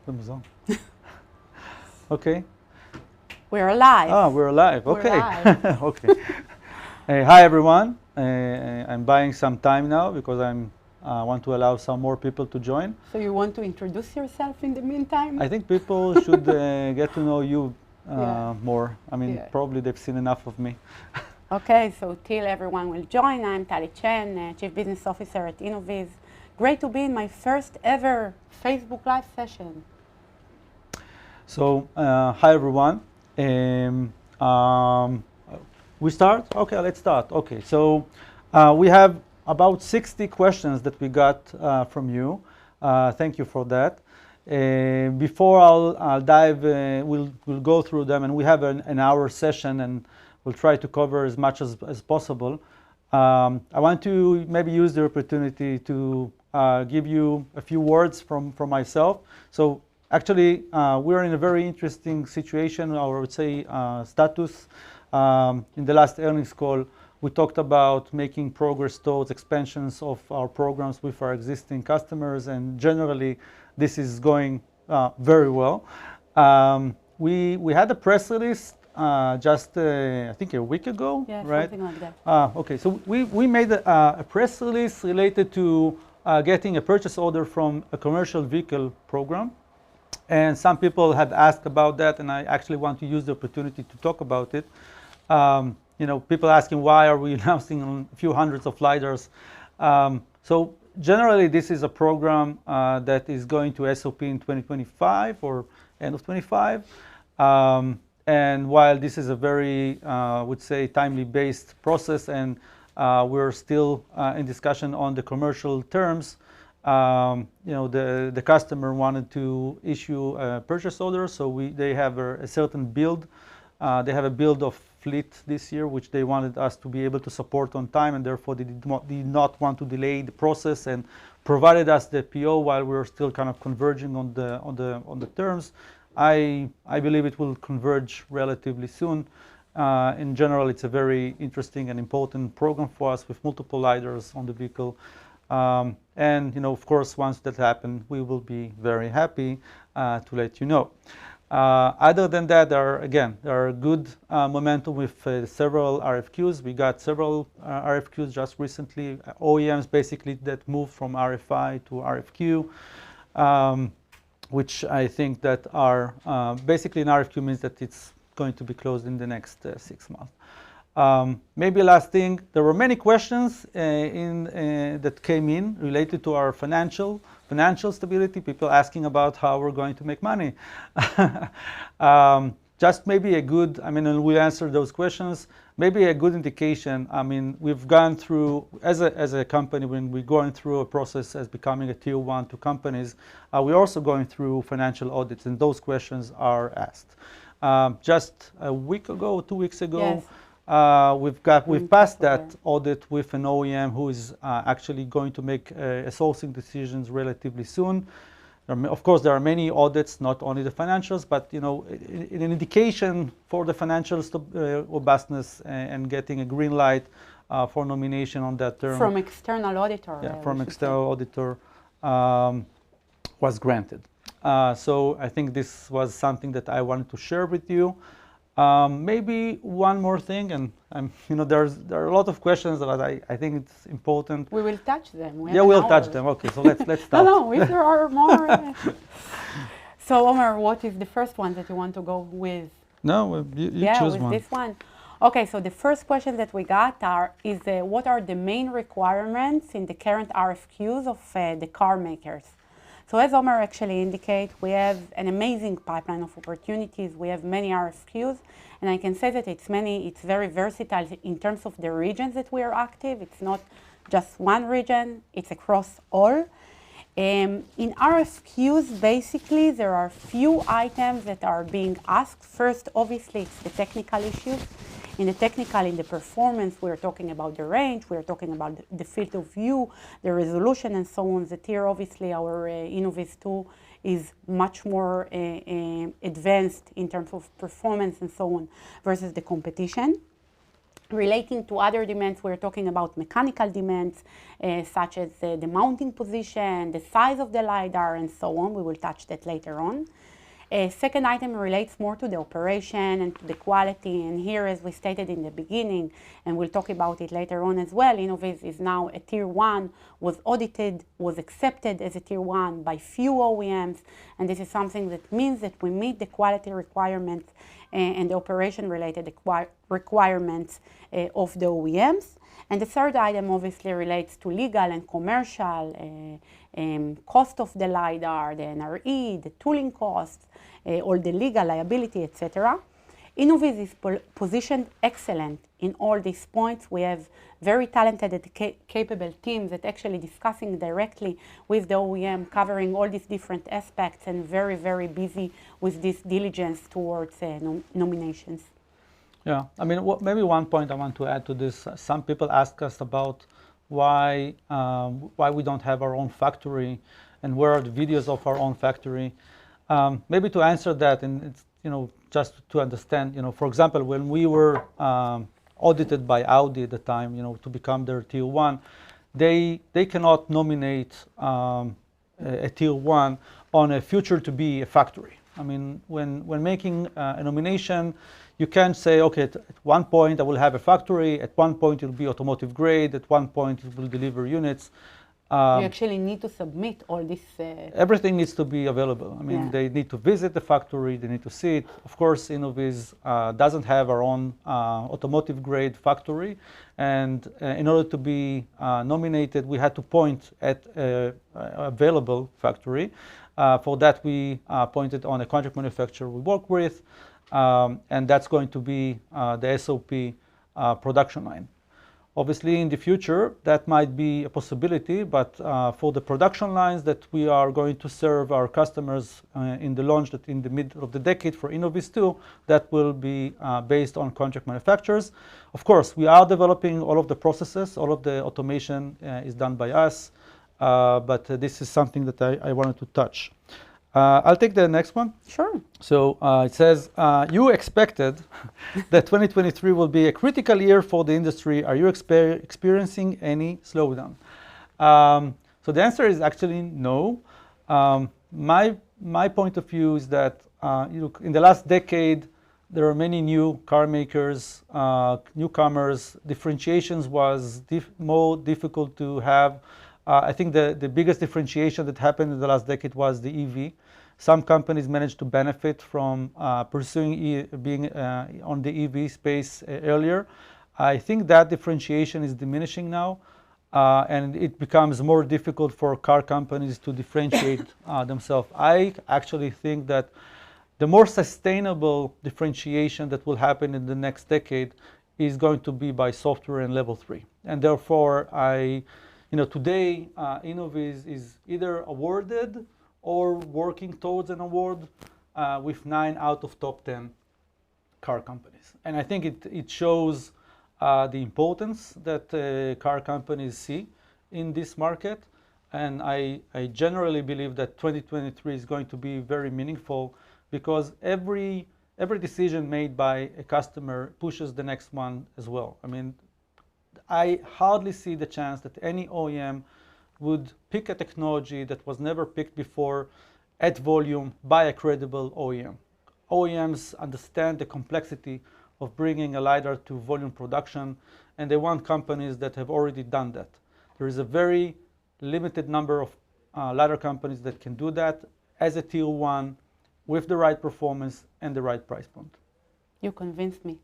Film's on. Okay. We're live. Ah, we're live. We're Okay. live. Okay. Hi everyone. I'm buying some time now because I want to allow some more people to join. So you want to introduce yourself in the meantime? I think people should get to know you Yeah. more. I mean, Yeah. probably they've seen enough of me. Okay, so till everyone will join, I'm Tali Chen, Chief Business Officer at Innoviz. Great to be in my first ever Facebook Live session. So, hi everyone. We start? Okay, let's start. Okay, so we have about 60 questions that we got from you. Thank you for that. Before I'll dive, we'll go through them, and we have an hour session, and we'll try to cover as much as possible. I want to maybe use the opportunity to give you a few words from myself. So actually, we're in a very interesting situation, or I would say status. In the last earnings call, we talked about making progress towards expansions of our programs with our existing customers, and generally, this is going very well. We had a press release just I think a week ago, Yeah, right? something like that. Okay, so we made a press release related to getting a purchase order from a commercial vehicle program. And some people have asked about that, and I actually want to use the opportunity to talk about it. You know, people asking why are we announcing on a few hundreds of lidars. So generally, this is a program that is going to SOP in 2025 or end of 25. And while this is a very, would say, timely-based process, and we're still in discussion on the commercial terms, you know, the customer wanted to issue a purchase order, so they have a certain build. They have a build of fleet this year, which they wanted us to be able to support on time, and therefore they did not want to delay the process, and provided us the PO while we were still kind of converging on the terms. I believe it will converge relatively soon. In general, it's a very interesting and important program for us with multiple lidars on the vehicle. And you know, of course, once that happens, we will be very happy to let you know. Other than that, there are good momentum with several RFQs. We got several RFQs just recently. OEMs basically that moved from RFI to RFQ, which I think that are basically an RFQ means that it's going to be closed in the next 6 months. Maybe last thing, there were many questions that came in related to our financial stability, people asking about how we're going to make money. Just maybe a good, I mean, we'll answer those questions, maybe a good indication. I mean, we've gone through, as a company, when we're going through a process as becoming a tier 1 to companies, we're also going through financial audits, and those questions are asked. Just a week ago, 2 weeks ago, Yes. We've passed that audit with an OEM who is actually going to make sourcing decisions relatively soon. Of course, there are many audits, not only the financials, but you know, an indication for the financial robustness and getting a green light for nomination on that term. From external auditor. Yeah, from external auditor was granted. So I think this was something that I wanted to share with you. Maybe one more thing, and you know, there are a lot of questions that I think it's important. We will touch them. Yeah, we'll touch them. Okay, so let's start. No, if there are more. So, Omer, what is the first one that you want to go with? No, you choose one. This one. Okay, so the first question that we got is what are the main requirements in the current RFQs of the car makers? So as Omer actually indicates, we have an amazing pipeline of opportunities. We have many RFQs, and I can say that it's very versatile in terms of the regions that we are active. It's not just one region, it's across all. In RFQs, basically, there are few items that are being asked. First, obviously, it's the technical issues. In the performance, we're talking about the range, we're talking about the field of view, the resolution, and so on. That here, obviously, our Innoviz 2 is much more advanced in terms of performance and so on versus the competition. Relating to other demands, we're talking about mechanical demands, such as the mounting position, the size of the LiDAR, and so on. We will touch that later on. Second item relates more to the operation and to the quality, and here, as we stated in the beginning, and we'll talk about it later on as well, Innoviz is now a Tier 1, was audited, was accepted as a Tier 1 by few OEMs, and this is something that means that we meet the quality requirements and the operation-related requirements of the OEMs. And the third item obviously relates to legal and commercial, cost of the LiDAR, the NRE, the tooling costs, all the legal liability, etc. Innoviz is positioned excellent in all these points. We have very talented and capable teams that actually discussing directly with the OEM, covering all these different aspects, and very, very busy with this diligence towards nominations. Yeah, I mean, maybe one point I want to add to this. Some people ask us about why we don't have our own factory, and where are the videos of our own factory. Maybe to answer that, and it's, just to understand, for example, when we were audited by Audi at the time, to become their Tier 1, they cannot nominate a Tier 1 on a future to be a factory. I mean, when making a nomination, you can't say, okay, at one point I will have a factory, at one point it will be automotive grade, at one point it will deliver units. You actually need to submit all this. Everything needs to be available. I mean, they need to visit the factory, they need to see it. Of course, Innoviz doesn't have our own automotive grade factory, and in order to be nominated, we had to point at an available factory. For that, we pointed on a contract manufacturer we work with, and that's going to be the SOP production line. Obviously, in the future, that might be a possibility, but for the production lines that we are going to serve our customers in the launch that in the middle of the decade for Innoviz 2, that will be based on contract manufacturers. Of course, we are developing all of the processes, all of the automation is done by us, but this is something that I wanted to touch. I'll take the next one. Sure. So it says, you expected that 2023 will be a critical year for the industry. Are you experiencing any slowdown? So the answer is actually no. My point of view is that in the last decade, there are many new car makers, newcomers. Differentiations was more difficult to have. I think the biggest differentiation that happened in the last decade was the EV. Some companies managed to benefit from pursuing being on the EV space earlier. I think that differentiation is diminishing now, and it becomes more difficult for car companies to differentiate themselves. I actually think that the more sustainable differentiation that will happen in the next decade is going to be by software and level 3. And therefore, today, Innoviz is either awarded or working towards an award with 9 out of top 10 car companies. And I think it shows the importance that car companies see in this market. And I generally believe that 2023 is going to be very meaningful because every decision made by a customer pushes the next one as well. I mean, I hardly see the chance that any OEM would pick a technology that was never picked before at volume by a credible OEM. OEMs understand the complexity of bringing a LiDAR to volume production, and they want companies that have already done that. There is a very limited number of LiDAR companies that can do that as a Tier 1 with the right performance and the right price point. You convinced me.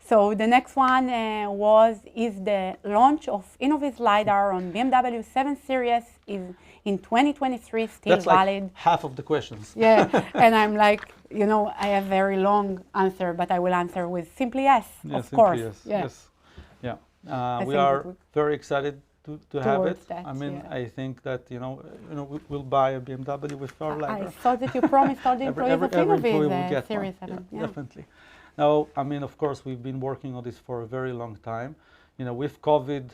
So the next one is the launch of Innoviz LiDAR on BMW 7 Series in 2023, still That's valid. Like half of the questions. Yeah, and I'm like, I have very long answer, but I will answer with simply yes, of course. Yes, yeah. Yes. Yeah. We are very excited to have it. That, I mean, I think that we'll buy a BMW with our LiDAR. I thought that you promised all the employees of Innoviz Series 7. Yeah, definitely. Now, I mean, of course, we've been working on this for a very long time. With COVID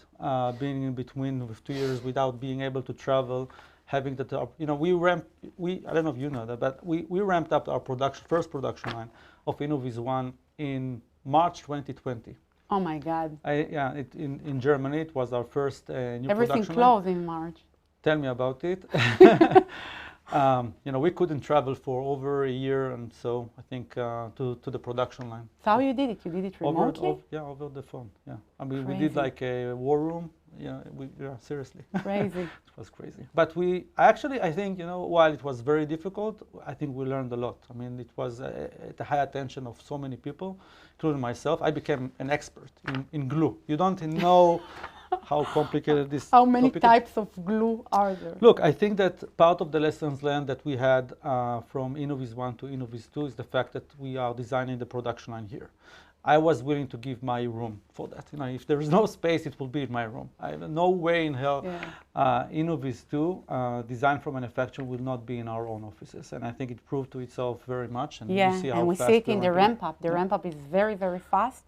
being in between with 2 years without being able to travel, having the, I don't know if you know that, but we ramped up our first production line of Innoviz 1 in March 2020. Oh my God. In Germany, it was our first new Everything production closed in March. Tell me about it. We couldn't travel for over a year, and so I think to the production line. So how you did it? You did it remotely? Over the phone. Yeah, I mean, Crazy. we did like a war room. Seriously. Crazy. It was crazy. But I think, while it was very difficult, I think we learned a lot. I mean, it was at the high attention of so many people, including myself. I became an expert in glue. You don't know how complicated this How many topic types of glue are there? Look, I think that part of the lessons learned that we had from Innoviz 1 to Innoviz 2 is the fact that we are designing the production line here. I was willing to give my room for that. If there is no space, it will be in my room. I have no way in hell Innoviz 2, design for manufacturing, will not be in our own offices. And I think it proved to itself very much. And we see how we fast see it in the ramp up. The Yeah. ramp up is very, very fast.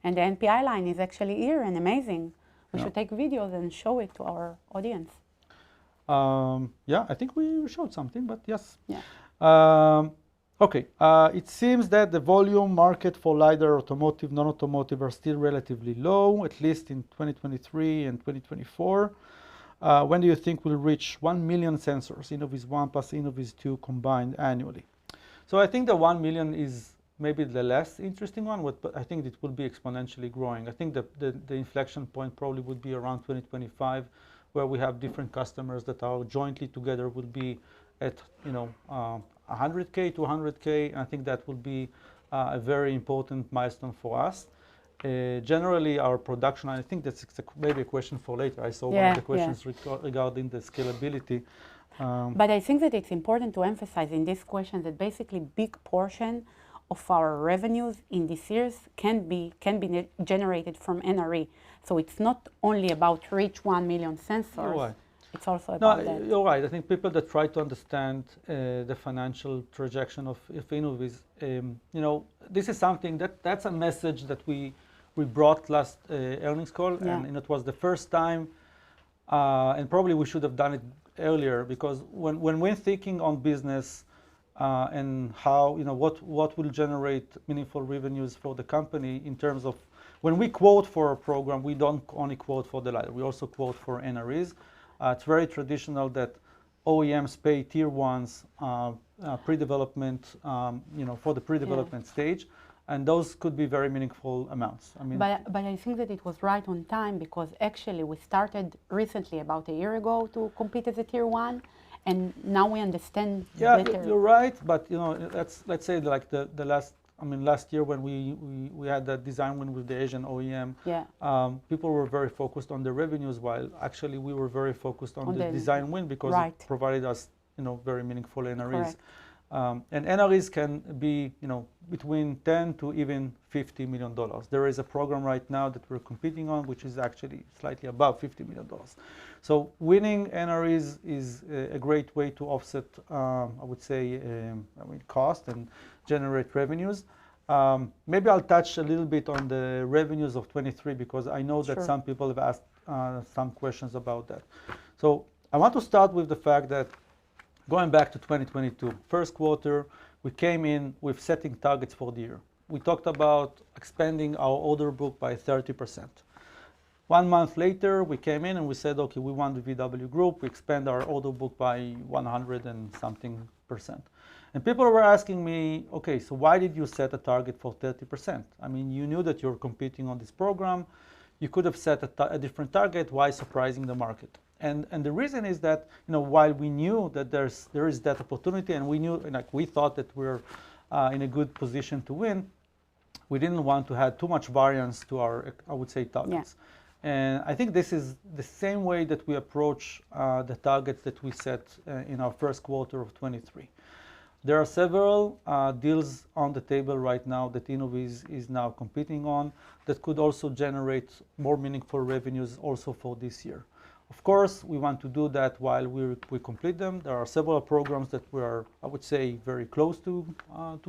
And the NPI line is actually here and amazing. We should take videos and show it to our audience. I think we showed something, but yes. Yeah. Okay, it seems that the volume market for Lidar, automotive, non-automotive are still relatively low, at least in 2023 and 2024. When do you think we'll reach 1 million sensors, Innoviz 1 plus Innoviz 2 combined annually? So I think the 1 million is maybe the less interesting one, but I think it will be exponentially growing. I think the inflection point probably would be around 2025, where we have different customers that are jointly together will be at 100K to 100K. And I think that will be a very important milestone for us. Generally, our production, I think that's maybe a question for later. I saw one of the questions regarding the scalability. But I think that it's important to emphasize in this question that basically big portion of our revenues in these years can be generated from NRE. So it's not only about reach 1 million sensors. You're right. It's also about that. You're right. I think people that try to understand the financial projection of Innoviz, this is something that's a message that we brought last earnings call, and it was the first time, and probably we should have done it earlier, because when we're thinking on business and how, what will generate meaningful revenues for the company in terms of, when we quote for a program, we don't only quote for the LiDAR, we also quote for NREs. It's very traditional that OEMs pay tier ones pre-development, for the pre-development stage, and those could be very meaningful amounts. I mean, but I think that it was right on time, because actually we started recently, about a year ago, to compete as a tier one, and now we understand better. You're right, but let's say like the last year when we had that design win with the Asian OEM, people were very focused on the revenues, while actually we were very focused on the design win, because it provided us very meaningful NREs. And NREs can be between 10 to even $50 million. There is a program right now that we're competing on, which is actually slightly above $50 million. So winning NREs is a great way to offset, I would say, cost and generate revenues. Maybe I'll touch a little bit on the revenues of 23, because I know that some people have asked some questions about that. So I want to start with the fact that going back to 2022, first quarter, we came in with setting targets for the year. We talked about expanding our order book by 30%. 1 month later, we came in and we said, okay, we want the VW Group, we expand our order book by 100 and something percent. And people were asking me, okay, so why did you set a target for 30%? I mean, you knew that you're competing on this program. You could have set a different target. Why surprising the market? And the reason is that, while we knew that there is that opportunity, and we thought that we're in a good position to win, we didn't want to have too much variance to our, I would say, targets. And I think this is the same way that we approach the targets that we set in our first quarter of 23. There are several deals on the table right now that Innoviz is now competing on that could also generate more meaningful revenues also for this year. Of course, we want to do that while we complete them. There are several programs that we are, I would say, very close to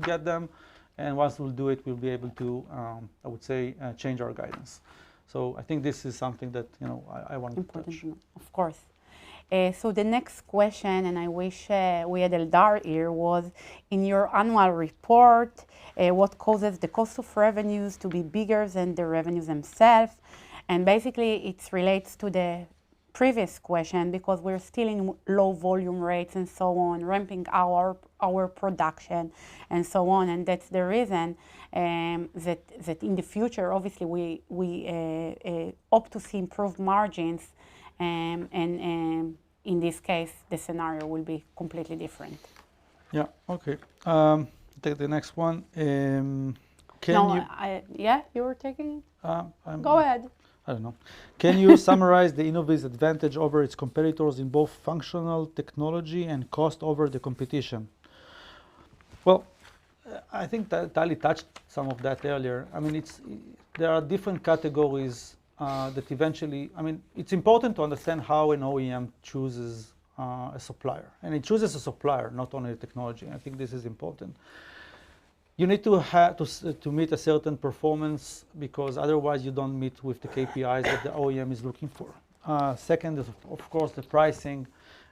get them. And once we'll do it, we'll be able to, I would say, change our guidance. So I think this is something that, I want to touch. Of course. So the next question, and I wish we had Lidar here, was in your annual report, what causes the cost of revenues to be bigger than the revenues themselves? And basically it relates to the previous question because we're still in low volume rates and so on, ramping our production and so on, and that's the reason that in the future, obviously, we hope to see improved margins, and in this case, the scenario will be completely different. Yeah. Okay. Take the next one. Yeah, you were taking it? Go ahead. I don't know. Can you summarize the Innoviz advantage over its competitors in both functional technology and cost over the competition? Well, I think that Tali touched some of that earlier. I mean, there are different categories that eventually, I mean, it's important to understand how an OEM chooses a supplier. And it chooses a supplier, not only a technology. I think this is important. You need to meet a certain performance because otherwise you don't meet with the KPIs that the OEM is looking for. Second is, of course, the pricing.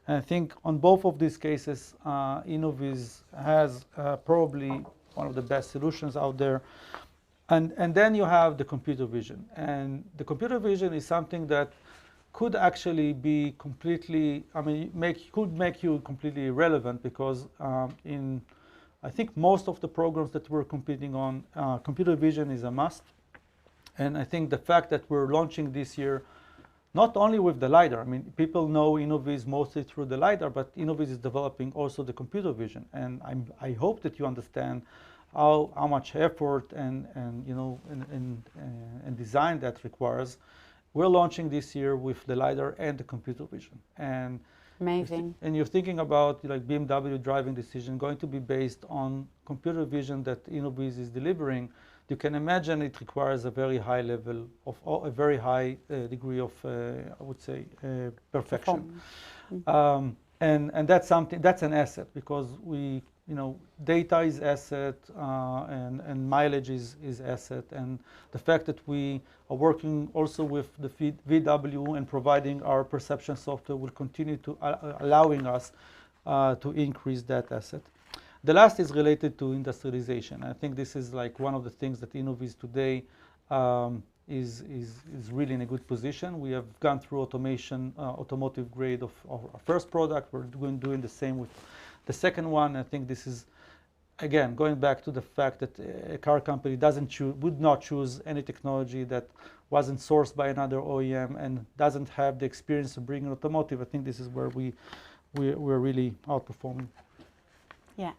And I think on both of these cases, Innoviz has probably one of the best solutions out there. And then you have the computer vision. And the computer vision is something that could actually be completely, I mean, could make you completely irrelevant because I think most of the programs that we're competing on, computer vision is a must. And I think the fact that we're launching this year, not only with the Lidar, I mean, people know Innoviz mostly through the Lidar, but Innoviz is developing also the computer vision. And I hope that you understand how much effort and design that requires. We're launching this year with the Lidar and the computer vision. And amazing. And you're thinking about like BMW driving decision going to be based on computer vision that Innoviz is delivering. You can imagine it requires a very high level of a very high degree of I would say perfection. And that's something that's an asset because data is asset and mileage is asset, and the fact that we are working also with the VW and providing our perception software will continue to allowing us to increase that asset. The last is related to industrialization. I think this is like one of the things that Innoviz today is really in a good position. We have gone through automation, automotive grade of our first product. We're doing the same with the second one. I think this is, again, going back to the fact that a car company would not choose any technology that wasn't sourced by another OEM and doesn't have the experience of bringing automotive. I think this is where we're really outperforming. Yeah.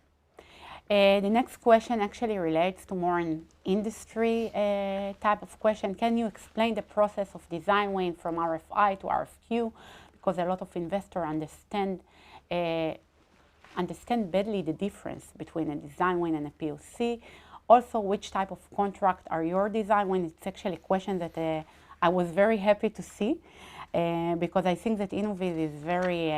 The next question actually relates to more an industry type of question. Can you explain the process of design win from RFI to RFQ? Because a lot of investors understand badly the difference between a design win and a POC. Also, which type of contract are your design win? It's actually a question that I was very happy to see because I think that Innoviz is very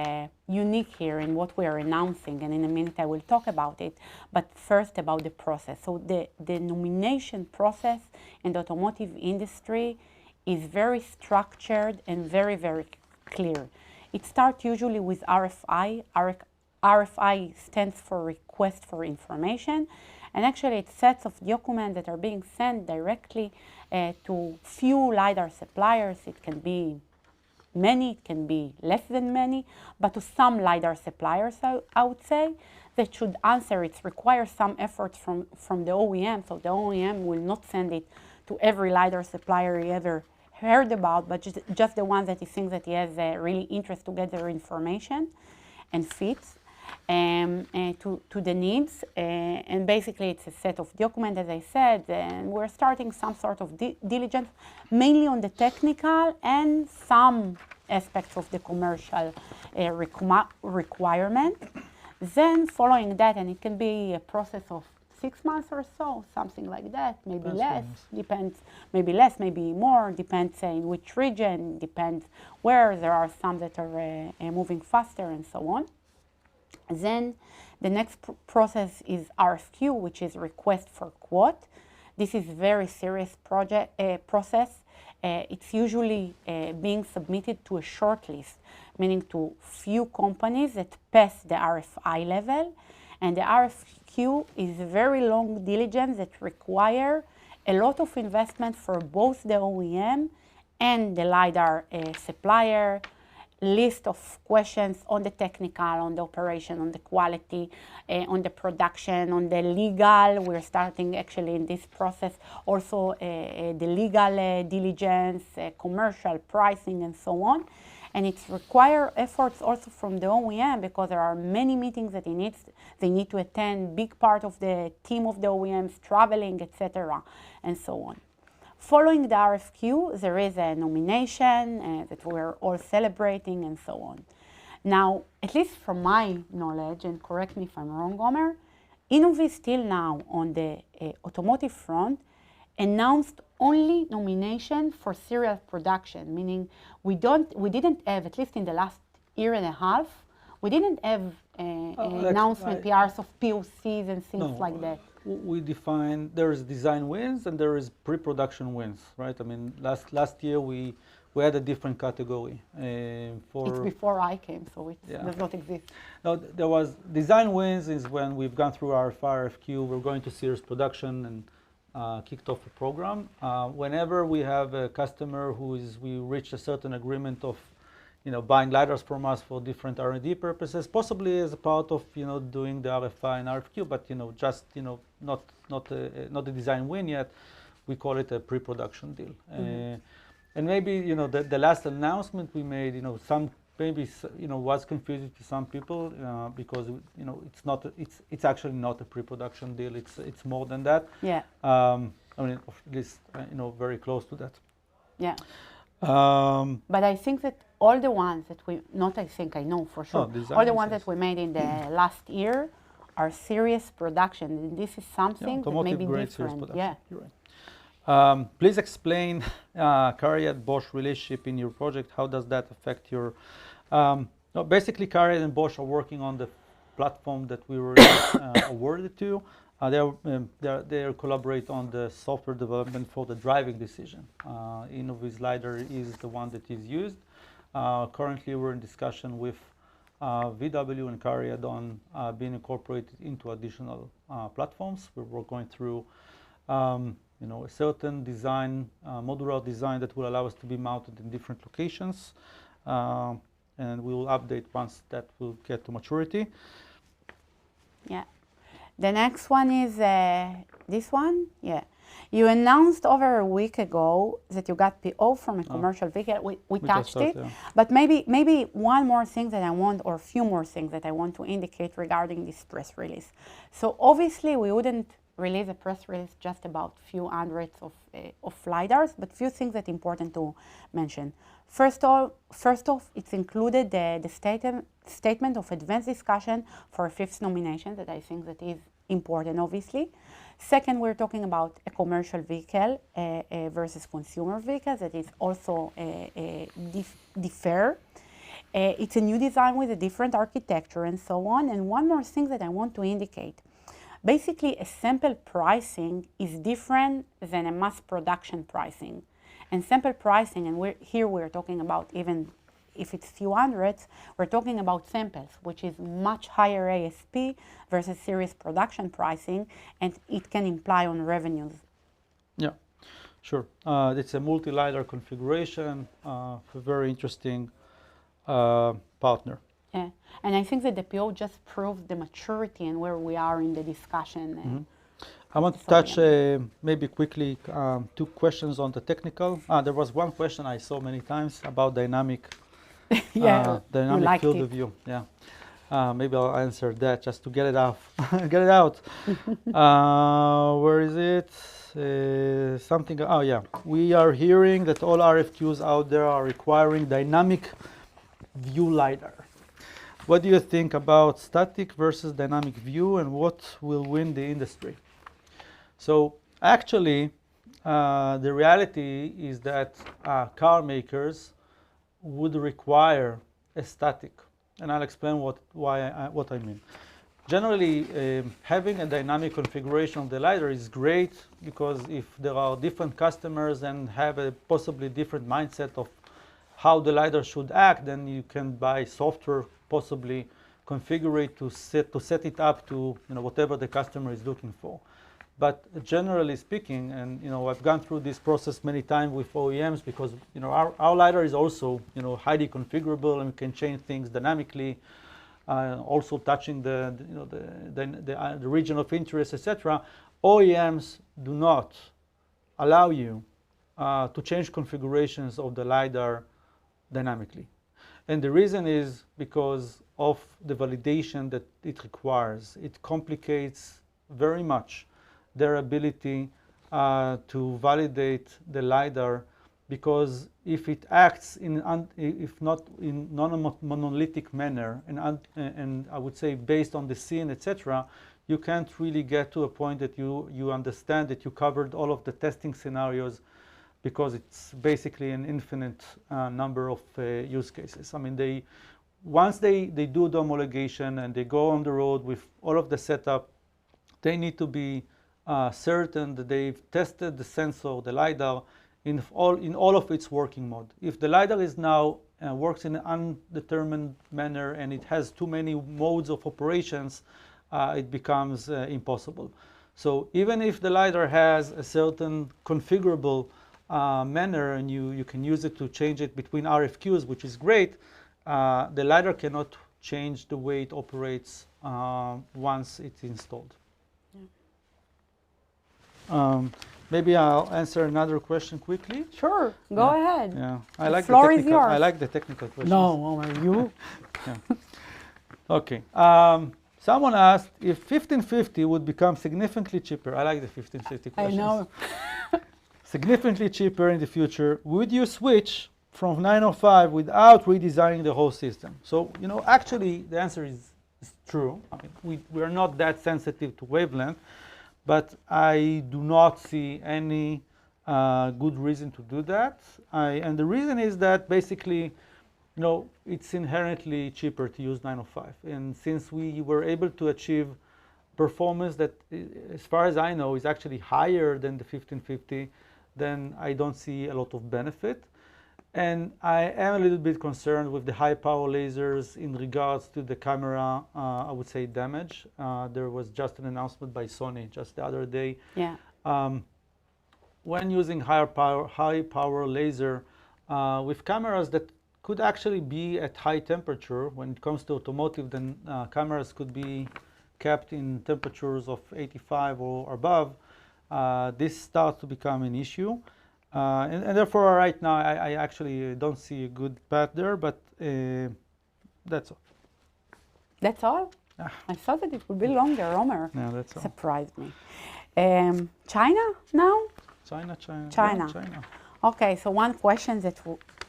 unique here in what we are announcing, and in a minute I will talk about it. But first about the process. So the nomination process in the automotive industry is very structured and very, very clear. It starts usually with RFI. RFI stands for Request for Information, and actually it's sets of documents that are being sent directly to few LiDAR suppliers. It can be many, it can be less than many, but to some LiDAR suppliers, I would say, that should answer. It requires some effort from the OEM, so the OEM will not send it to every LiDAR supplier he ever heard about, but just the one that he thinks that he has really interest to get their information and fits to the needs. And basically it's a set of documents, as I said, and we're starting some sort of diligence, mainly on the technical and some aspects of the commercial requirement. Then following that, and it can be a process of 6 months or so, something like that, maybe less, depends, maybe less, maybe more, depends in which region, depends where. There are some that are moving faster and so on. Then the next process is RFQ, which is request for quote. This is very serious process. it's usually being submitted to a short list, meaning to few companies that pass the RFI level. And the RFQ is a very long diligence that require a lot of investment for both the OEM and the Lidar supplier, list of questions on the technical, on the operation, on the quality, on the production, on the legal. We're starting actually in this process also the legal diligence, commercial pricing, and so on. And it requires efforts also from the OEM because there are many meetings that they need to attend, big part of the team of the OEMs traveling, etc., and so on. Following the RFQ, there is a nomination that we're all celebrating and so on. Now, at least from my knowledge, and correct me if I'm wrong, Omer, Innoviz till now on the automotive front announced only nomination for serial production, meaning we didn't have, at least in the last year and a half, we didn't have announcement PRs of POCs and things like that. We define there is design wins and there is pre-production wins, right? I mean, last year we had a different category. It's before I came, so it does not exist. No, there was design wins is when we've gone through our RFQ, we're going to serious production and kicked off a program. Whenever we have a customer we reach a certain agreement of buying lidars from us for different R&D purposes, possibly as a part of doing the RFI and RFQ, but just not a design win yet. We call it a pre-production deal. Mm-hmm. And maybe the last announcement we made, some maybe was confusing to some people because it's actually not a pre-production deal. It's more than that. Yeah. I mean, at least very close to that. Yeah. But I think that all the ones that I know for sure, all the ones that we made in the last year are serious production. And this is something that may be different. Yeah. You're right. Please explain CARIAD Bosch relationship in your project. How does that affect your... basically, CARIAD and Bosch are working on the platform that we were awarded to. They collaborate on the software development for the driving decision. Innoviz Lidar is the one that is used. Currently, we're in discussion with VW and CARIAD on being incorporated into additional platforms. We're going through a certain design, modular design that will allow us to be mounted in different locations. And we will update once that will get to maturity. Yeah. The next one is this one. Yeah. You announced over a week ago that you got PO from a commercial vehicle. We touched it. Yeah. But maybe one more thing that I want, or a few more things that I want to indicate regarding this press release. So obviously we wouldn't release a press release just about few hundreds of lidars, but few things that are important to mention. First off, it's included the statement of advanced discussion for a fifth nomination that I think that is important, obviously. Second, we're talking about a commercial vehicle versus consumer vehicle that is also differ. It's a new design with a different architecture and so on. And one more thing that I want to indicate. Basically, a sample pricing is different than a mass production pricing. And sample pricing, and we're talking about, even if it's few hundreds, we're talking about samples, which is much higher ASP versus series production pricing, and it can imply on revenues. Yeah, sure. It's a multi-lidar configuration for a very interesting partner. Yeah, and I think that the PO just proved the maturity and where we are in the discussion. Mm-hmm. I want to touch maybe quickly 2 questions on the technical. There was one question I saw many times about dynamic dynamic field of view. Yeah, maybe I'll answer that just to get it off, get it out. Where is it? Something. Oh yeah, we are hearing that all RFQs out there are requiring dynamic view lidar. What do you think about static versus dynamic view, and what will win the industry? So actually, the reality is that car makers would require a static, and I'll explain what I mean. generally, having a dynamic configuration of the LiDAR is great because if there are different customers and have a possibly different mindset of how the LiDAR should act, then you can buy software, possibly configure it to set it up to whatever the customer is looking for. But generally speaking, and I've gone through this process many times with OEMs because our LiDAR is also highly configurable and we can change things dynamically, also touching the region of interest, etc. OEMs do not allow you to change configurations of the LiDAR dynamically. And the reason is because of the validation that it requires. It complicates very much their ability to validate the LiDAR, because if it acts if not in non-monolithic manner, and I would say based on the scene, etc., you can't really get to a point that you understand that you covered all of the testing scenarios, because it's basically an infinite number of use cases. I mean, once they do the homologation and they go on the road with all of the setup, they need to be certain that they've tested the sensor, the LiDAR, in all of its working mode. If the LiDAR is now works in an undetermined manner and it has too many modes of operations, it becomes impossible. So even if the LiDAR has a certain configurable manner and you can use it to change it between RFQs, which is great, the LiDAR cannot change the way it operates once it's installed. Maybe I'll answer another question quickly. Sure, go ahead. Yeah, the floor is yours. I like the technical questions. No, Omer, you? Yeah. Okay. Someone asked if 1550 would become significantly cheaper. I like the 1550 questions. I know. Significantly cheaper in the future, would you switch from 905 without redesigning the whole system? So, actually the answer is true. I mean, we are not that sensitive to wavelength, but I do not see any good reason to do that. And the reason is that basically, it's inherently cheaper to use 905. And since we were able to achieve performance that, as far as I know, is actually higher than the 1550, then I don't see a lot of benefit. And I am a little bit concerned with the high power lasers in regards to the camera, I would say, damage. There was just an announcement by Sony just the other day. Yeah. When using high power laser with cameras that could actually be at high temperature, when it comes to automotive, then cameras could be kept in temperatures of 85 or above. This starts to become an issue. And therefore, right now, I actually don't see a good path there, but that's all. That's all? I thought that it would be longer, Omer. No, that's all. Surprised me. China now? China. China. Yeah, China. Okay, so one question that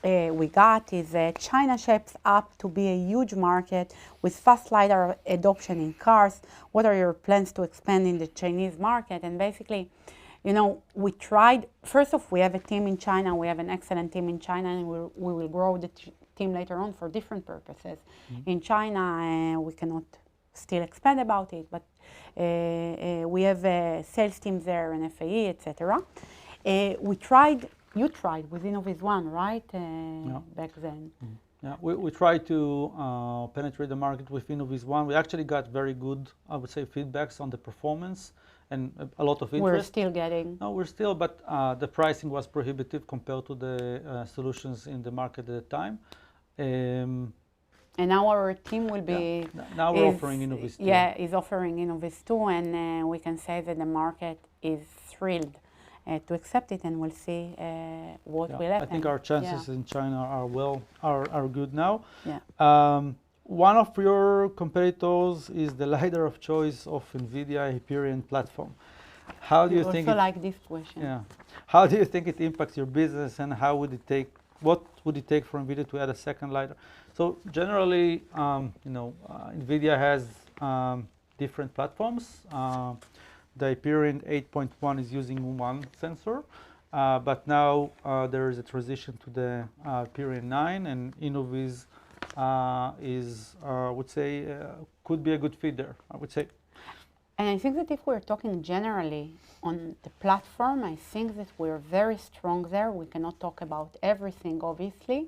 we got is China shapes up to be a huge market with fast LiDAR adoption in cars. What are your plans to expand in the Chinese market? And basically, we tried, first off, we have a team in China, we have an excellent team in China, and we will grow the team later on for different purposes. Mm-hmm. In China, we cannot still expand about it, but we have sales teams there and FAE, etc. You tried with InnovizOne, right? Yeah. Back then. Mm-hmm. Yeah, we tried to penetrate the market with InnovizOne. We actually got very good, I would say, feedbacks on the performance and a lot of interest. We're still getting. No, we're still, but the pricing was prohibitive compared to the solutions in the market at the time. And now our team will be. Yeah. Now we're offering Innoviz 2. Yeah, is offering Innoviz 2, and we can say that the market is thrilled to accept it, and we'll see what will happen. I think our chances in China are good now. Yeah. One of your competitors is the LiDAR of choice of NVIDIA Hyperion platform. How do you think? Also like this question. Yeah. How do you think it impacts your business, and what would it take for NVIDIA to add a second LiDAR? So generally, NVIDIA has different platforms. The Hyperion 8.1 is using one sensor, but now there is a transition to the Hyperion 9, and Innoviz is, I would say, could be a good fit there, I would say. And I think that if we're talking generally on the platform, I think that we're very strong there. We cannot talk about everything, obviously,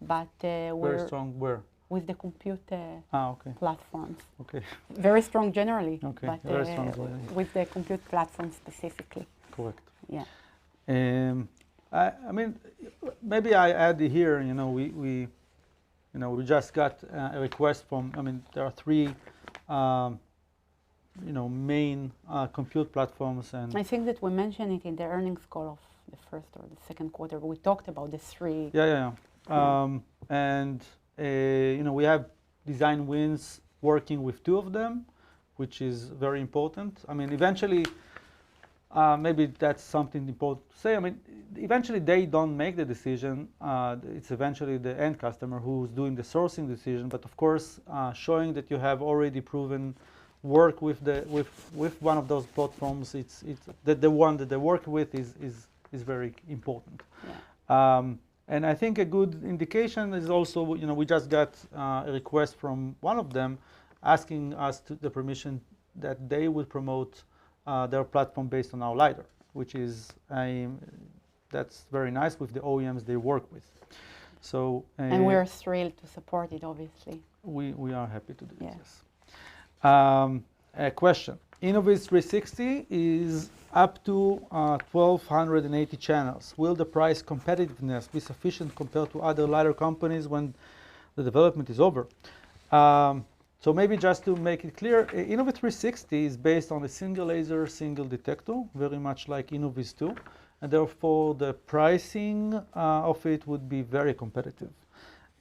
but we're Very strong where? with the compute Okay. platforms. Okay. Very strong generally, Okay. but Very strong generally. with the compute platform specifically. Correct. Yeah. I mean, maybe I add here. We just got a request from. I mean, there are three, main compute platforms, and I think that we mentioned it in the earnings call of the first or the second quarter. We talked about the three. Yeah. And we have design wins working with two of them, which is very important. I mean, eventually. Maybe that's something important to say. I mean, eventually they don't make the decision. It's eventually the end customer who's doing the sourcing decision. But of course, showing that you have already proven work with one of those platforms, it's that the one that they work with is very important. Yeah. And I think a good indication is also, we just got a request from one of them asking us the permission that they would promote their platform based on our Lidar, which is that's very nice with the OEMs they work with. So and we're thrilled to support it, obviously. We are happy to do this. Yeah. Yes. A question: Innoviz 360 is up to 1,280 channels. Will the price competitiveness be sufficient compared to other Lidar companies when the development is over? So maybe just to make it clear, Innoviz 360 is based on a single laser, single detector, very much like Innoviz 2, and therefore the pricing of it would be very competitive.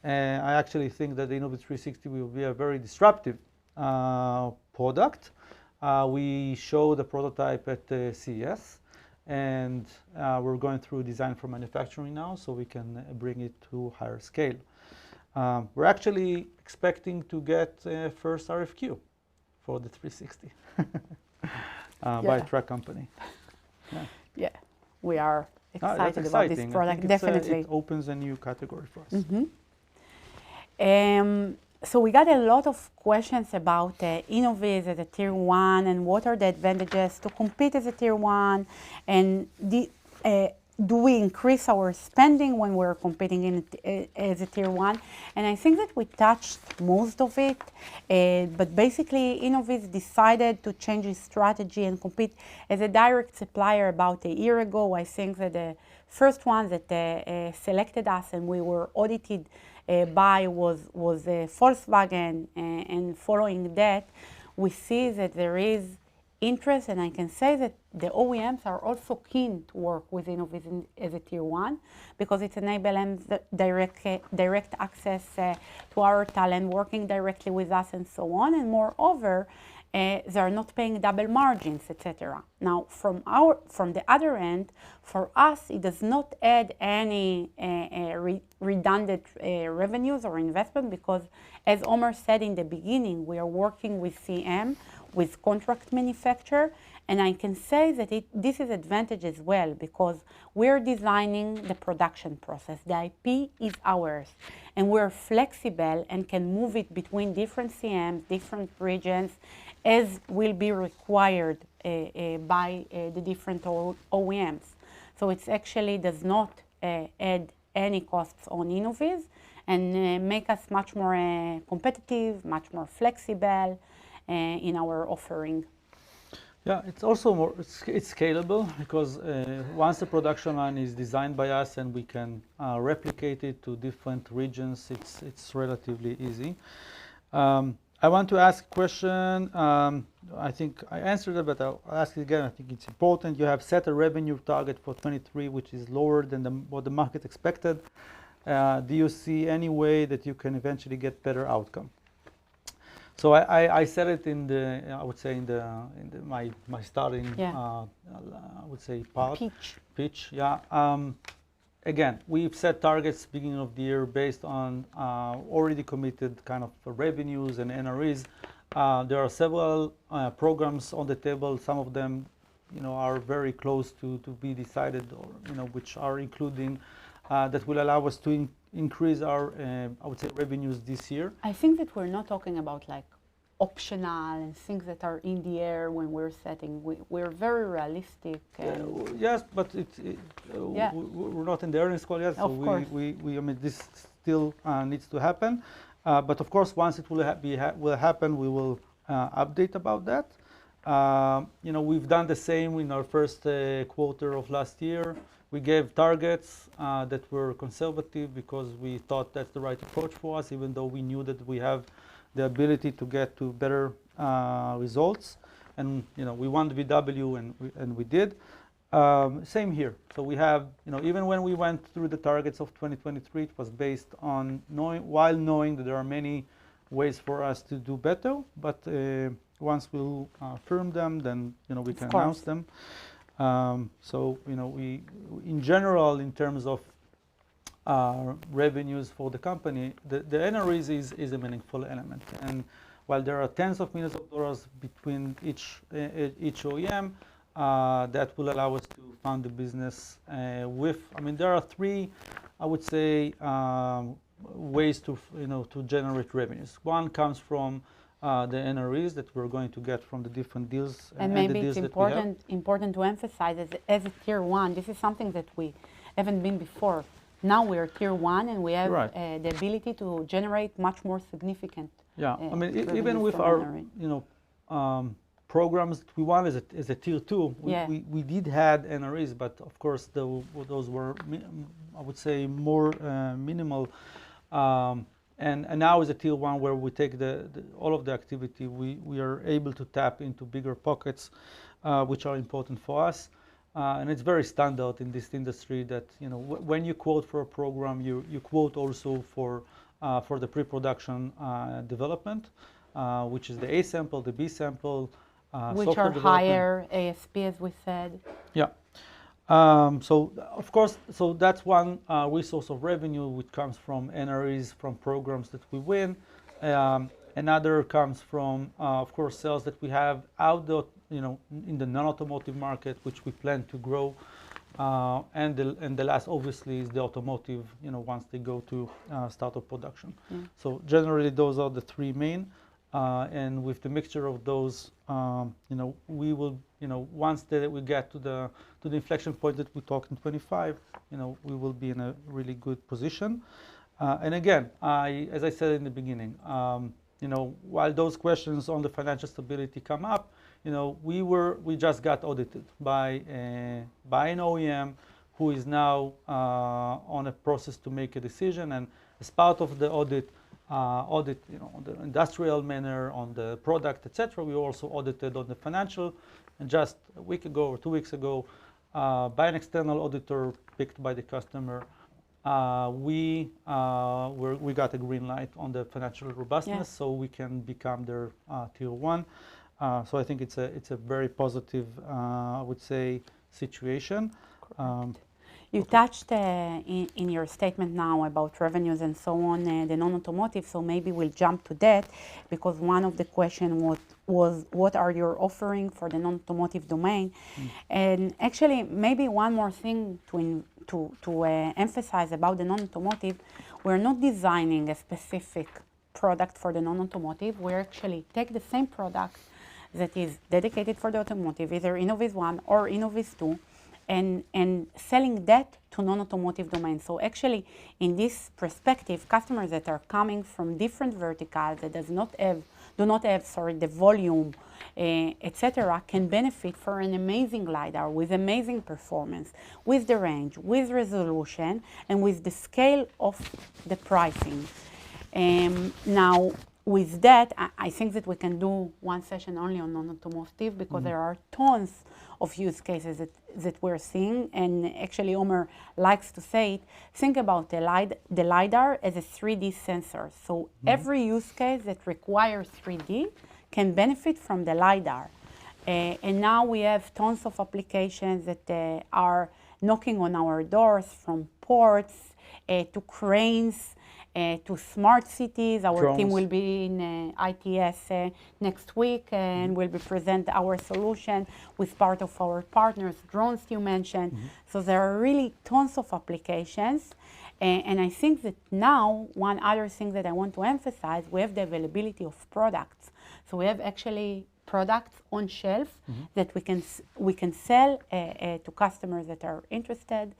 And I actually think that the Innoviz 360 will be a very disruptive product. We showed the prototype at CES, and we're going through design for manufacturing now, so we can bring it to higher scale. We're actually expecting to get a first RFQ for the 360 by a truck company. Yeah, we are excited that's about this exciting. product, definitely. It opens a new category for us. So we got a lot of questions about Innoviz as a tier one and what are the advantages to compete as a tier one, and do we increase our spending when we're competing as a tier one? And I think that we touched most of it, but basically Innoviz decided to change its strategy and compete as a direct supplier about a year ago. I think that the first one that selected us and we were audited by was Volkswagen, and following that we see that there is interest, and I can say that the OEMs are also keen to work with Innoviz as a tier one because it enables them direct access to our talent, working directly with us and so on, and moreover, they are not paying double margins, etc. Now, from the other end, for us, it does not add any redundant revenues or investment because, as Omer said in the beginning, we are working with CM, with contract manufacturer, and I can say that this is advantage as well because we're designing the production process. The IP is ours, and we're flexible and can move it between different CMs, different regions, as will be required by the different OEMs. So it actually does not add any costs on Innoviz and make us much more competitive, much more flexible in our offering. Yeah, it's also it's scalable because once the production line is designed by us and we can replicate it to different regions, it's relatively easy. I want to ask a question. I think I answered it, but I'll ask it again. I think it's important. You have set a revenue target for 23, which is lower than what the market expected. Do you see any way that you can eventually get better outcome? So I said it in the, I would say in my starting, I would say pitch. Yeah. Again, we've set targets beginning of the year based on already committed kind of revenues and NREs. There are several programs on the table. Some of them, are very close to be decided, or which are including that will allow us to increase our, I would say, revenues this year. I think that we're not talking about like optional and things that are in the air when we're setting. We're very realistic. And Yes, but Yeah. we're not in the earnings call yet, so Of course. I mean, this still needs to happen. But of course, once it will happen, we will update about that. You know, we've done the same in our first quarter of last year. We gave targets that were conservative because we thought that's the right approach for us, even though we knew that we have the ability to get to better results. And you know, we won the VW, and we did. Same here. So we have, you know, even when we went through the targets of 2023, it was based on knowing that there are many ways for us to do better. But once we'll firm them, then you know we can announce them. So you know, we in general, in terms of revenues for the company, the NREs is a meaningful element. And while there are tens of millions of dollars between each OEM, that will allow us to fund the business with. I mean, there are three, I would say, ways to to generate revenues. One comes from the NREs that we're going to get from the different deals. And maybe it's important to emphasize that as a tier one, this is something that we haven't been before. Now we are tier one, and we have the ability to generate much more significant. Yeah, I mean, even with our programs that we won as a tier two, we did had NREs, but of course those were, I would say, more minimal. And now as a tier one, where we take all of the activity, we are able to tap into bigger pockets, which are important for us. And it's very standard in this industry that, you know, when you quote for a program, you quote also for the pre-production development, which is the A sample, the B sample, which are higher ASP, as we said. Yeah. So of course, so that's one resource of revenue, which comes from NREs, from programs that we win. Another comes from, of course, sales that we have out there, you know, in the non-automotive market, which we plan to grow. And the last, obviously, is the automotive, you know, once they go to start of production. So generally, those are the three main. And with the mixture of those, you know, we will, you know, once we get to the inflection point that we talked in 25, you know, we will be in a really good position. And again, as I said in the beginning, you know, while those questions on the financial stability come up, you know, we just got audited by an OEM who is now on a process to make a decision. And as part of the audit, you know, on the industrial manner, on the product, etc., we also audited on the financial. And just a week ago or 2 weeks ago, by an external auditor picked by the customer, we got a green light on the financial robustness, so we can become their tier one. So I think it's a very positive, I would say, situation. You touched in your statement now about revenues and so on, the non-automotive, so maybe we'll jump to that, because one of the questions was what are your offering for the non-automotive domain? And actually, maybe one more thing to emphasize about the non-automotive, we're not designing a specific product for the non-automotive. We actually take the same product that is dedicated for the automotive, either Innoviz 1 or Innoviz 2, and selling that to non-automotive domains. So actually, in this perspective, customers that are coming from different verticals that do not have the volume, etc., can benefit from an amazing Lidar with amazing performance, with the range, with resolution, and with the scale of the pricing. Now, with that, I think that we can do one session only on non-automotive, because there are tons of use cases that we're seeing. And actually, Omer likes to say it. Think about the Lidar as a 3D sensor. So every use case that requires 3D can benefit from the Lidar. And now we have tons of applications that are knocking on our doors, from ports to cranes, to smart cities. Our Drones. team will be in ITS next week, and will be present our solution with part of our partners, drones you mentioned. So there are really tons of applications. And I think that now, one other thing that I want to emphasize, we have the availability of products. So we have actually products on shelf that we can sell to customers that are interested.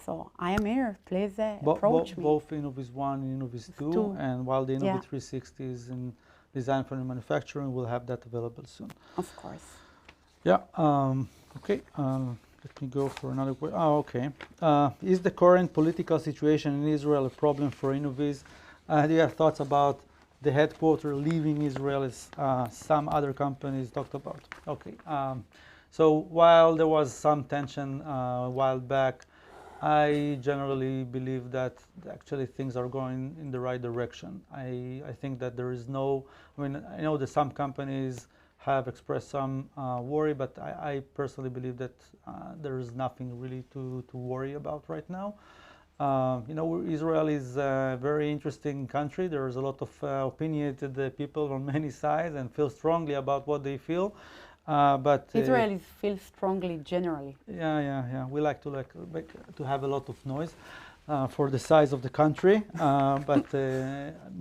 So I am here. Please approach me. Both Innovis 1 and Innovis 2, and while the Innovis 360 is in design for the manufacturing, we'll have that available soon. Of course. Yeah. Okay. Let me go for another question. Oh, okay. Is the current political situation in Israel a problem for Innovis? Do you have thoughts about the headquarters leaving Israel, as some other companies talked about? Okay. So while there was some tension a while back, I generally believe that actually things are going in the right direction. I think that there is no, I mean, I know that some companies have expressed some worry, but I personally believe that there is nothing really to worry about right now. You know, Israel is a very interesting country. There's a lot of opinionated people on many sides and feel strongly about what they feel. But Israelis feel strongly generally. Yeah. We like to have a lot of noise for the size of the country. But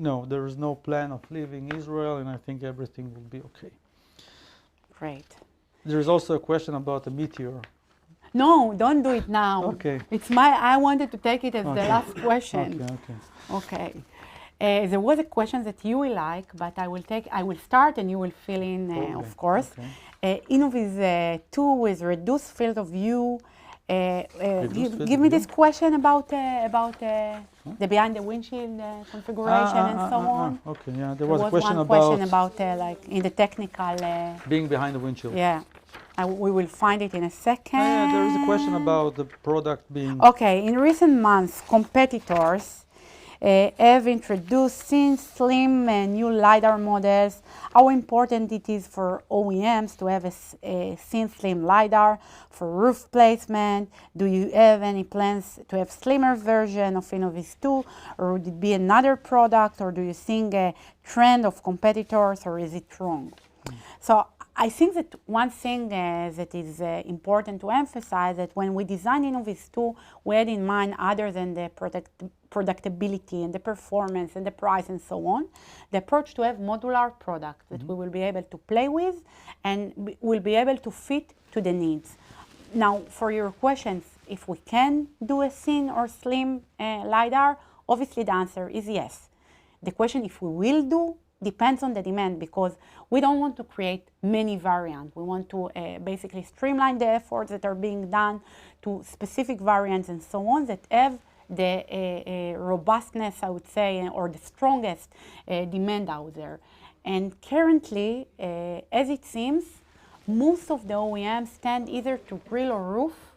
no, there is no plan of leaving Israel, and I think everything will be okay. Great. There is also a question about a meteor. No, don't do it now. Okay. I wanted to take it as the last question. Okay. There was a question that you will like, but I will start and you will fill in, of course. Innovis 2 with reduced field of view. Give me this question about the behind the windshield configuration and so on. Okay, yeah, there was a question about like in the technical being behind the windshield. Yeah, we will find it in a second. Yeah, there is a question about the product being. Okay, in recent months, competitors have introduced thin, slim new Lidar models. How important it is for OEMs to have a thin, slim Lidar for roof placement? Do you have any plans to have slimmer version of Innovis 2, or would it be another product, or do you think a trend of competitors, or is it wrong? So I think that one thing that is important to emphasize that when we designed Innovis 2, we had in mind, other than the productability and the performance and the price and so on, the approach to have modular products that we will be able to play with and will be able to fit to the needs. Now, for your questions, if we can do a thin or slim LiDAR, obviously the answer is yes. The question if we will do depends on the demand, because we don't want to create many variants. We want to basically streamline the efforts that are being done to specific variants and so on that have the robustness, I would say, or the strongest demand out there. And currently, as it seems, most of the OEMs tend either to grill or roof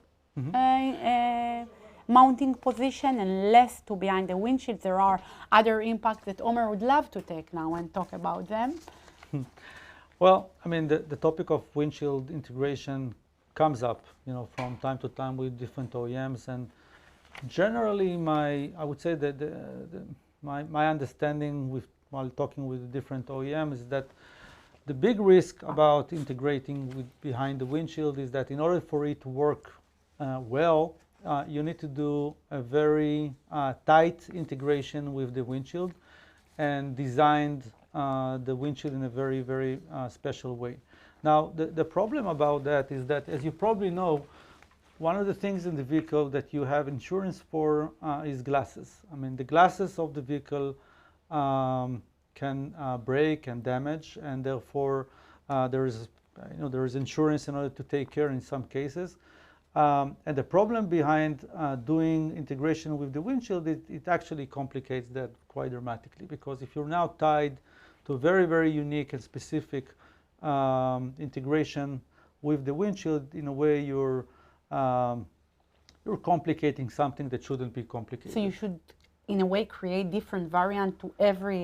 mounting position and less to behind the windshield. There are other impacts that Omer would love to take now and talk about them. Well, I mean, the topic of windshield integration comes up, you know, from time to time with different OEMs, and generally, I would say that my understanding while talking with different OEMs is that the big risk about integrating behind the windshield is that in order for it to work well, you need to do a very tight integration with the windshield and designed the windshield in a very, very special way. Now, the problem about that is that, as you probably know, one of the things in the vehicle that you have insurance for is glasses. I mean, the glasses of the vehicle can break and damage, and therefore there is insurance in order to take care in some cases. And the problem behind doing integration with the windshield, it actually complicates that quite dramatically, because if you're now tied to a very, very unique and specific integration with the windshield, in a way you're complicating something that shouldn't be complicated. So you should, in a way, create different variant to every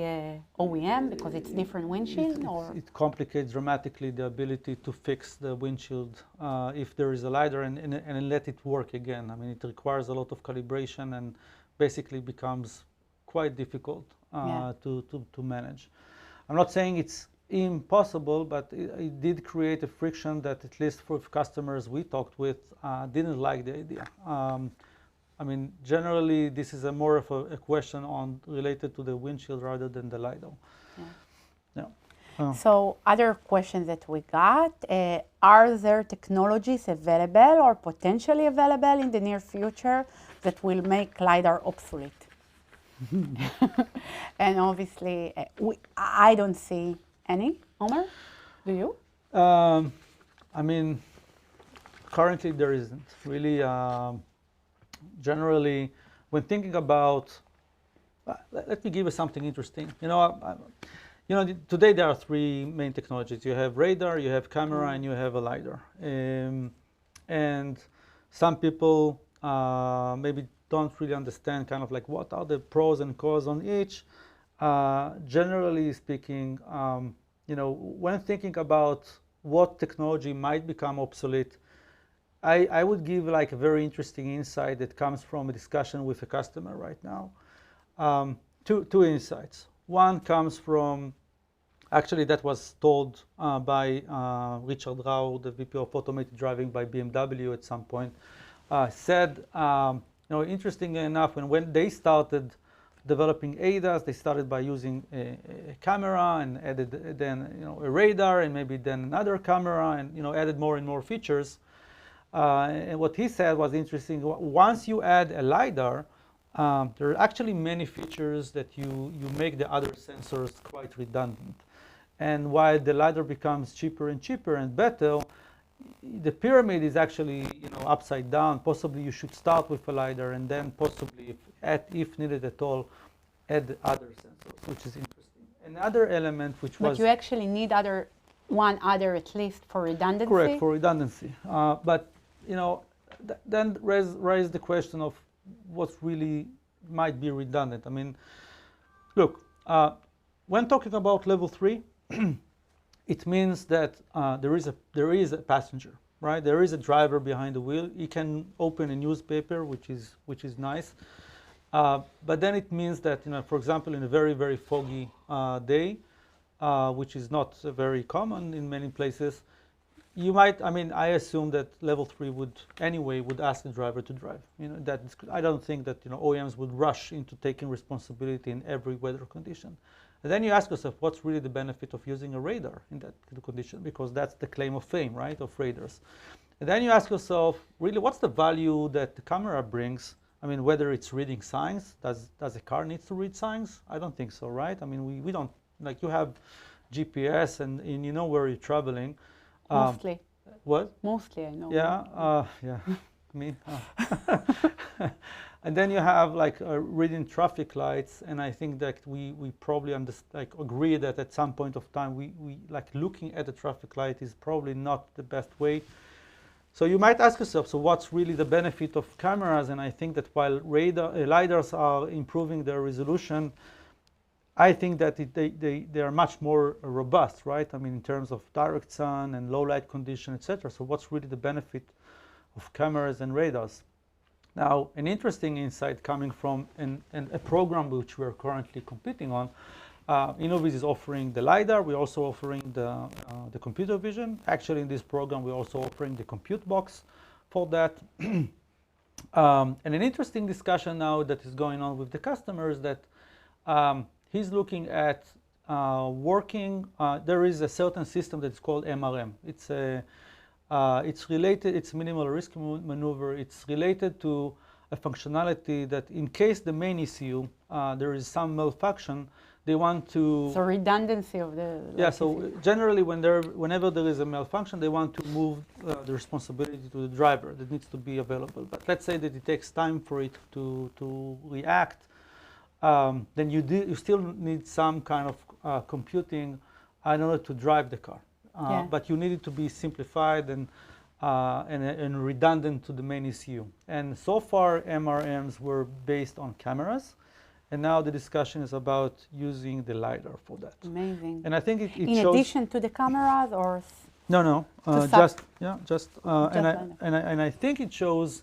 OEM because it's different windshield, or? It complicates dramatically the ability to fix the windshield if there is a LiDAR and let it work again. I mean, it requires a lot of calibration and basically becomes quite difficult to manage. I'm not saying it's impossible, but it did create a friction that, at least for customers we talked with, didn't like the idea. I mean, generally, this is more of a question related to the windshield rather than the LiDAR. Yeah. Yeah. So other questions that we got, are there technologies available or potentially available in the near future that will make LiDAR obsolete? And obviously, I don't see any. Omer, do you? I mean, currently there isn't. Really, generally, when thinking about, let me give you something interesting. Today there are three main technologies. You have radar, you have camera, and you have a LiDAR. And some people maybe don't really understand kind of like what are the pros and cons on each. Generally speaking, when thinking about what technology might become obsolete, I would give like a very interesting insight that comes from a discussion with a customer right now. Two insights. One comes from, actually that was told by Richard Rau, the VP of Automotive Driving by BMW at some point, said, interestingly enough, when they started developing ADAS, they started by using a camera and added then a radar and maybe then another camera and added more and more features. And what he said was interesting. Once you add a LiDAR, there are actually many features that you make the other sensors quite redundant. And while the LiDAR becomes cheaper and cheaper and better, the pyramid is actually upside down. Possibly you should start with a LiDAR and then possibly, if needed at all, add other sensors, which is interesting. Another element which was... But you actually need one other at least for redundancy? Correct, for redundancy. But then raise the question of what really might be redundant. I mean, look, when talking about level 3, it means that there is a passenger, right? There is a driver behind the wheel. He can open a newspaper, which is nice. But then it means that, for example, in a very, very foggy day, which is not very common in many places, I assume that level 3 would ask the driver to drive. I don't think that OEMs would rush into taking responsibility in every weather condition. And then you ask yourself, what's really the benefit of using a radar in that condition? Because that's the claim of fame, right, of radars. And then you ask yourself, really, what's the value that the camera brings? I mean, whether it's reading signs, does a car need to read signs? I don't think so, right? I mean, we don't, like you have GPS and you know where you're traveling. Mostly. What? Mostly, I know. Yeah, yeah, me. And then you have like reading traffic lights, and I think that we probably agree that at some point of time we like looking at the traffic light is probably not the best way. So you might ask yourself, so what's really the benefit of cameras? And I think that while LiDARs are improving their resolution, I think that they are much more robust, right? I mean, in terms of direct sun and low light condition, etc. So what's really the benefit of cameras and radars? Now, an interesting insight coming from a program which we're currently competing on, Innoviz is offering the LiDAR. We're also offering the computer vision. Actually, in this program, we're also offering the compute box for that. And an interesting discussion now that is going on with the customers that he's looking at working. There is a certain system that's called MRM. It's related. It's minimal risk maneuver. It's related to a functionality that, in case the main ECU there is some malfunction, they want to. So redundancy of the. Yeah. So generally, whenever there is a malfunction, they want to move the responsibility to the driver that needs to be available. But let's say that it takes time for it to react. Then you still need some kind of computing in order to drive the car. But you need it to be simplified and redundant to the main ECU. And so far, MRMs were based on cameras, and now the discussion is about using the LiDAR for that. Amazing. And I think it in shows. In addition to the cameras, or. No. And I think it shows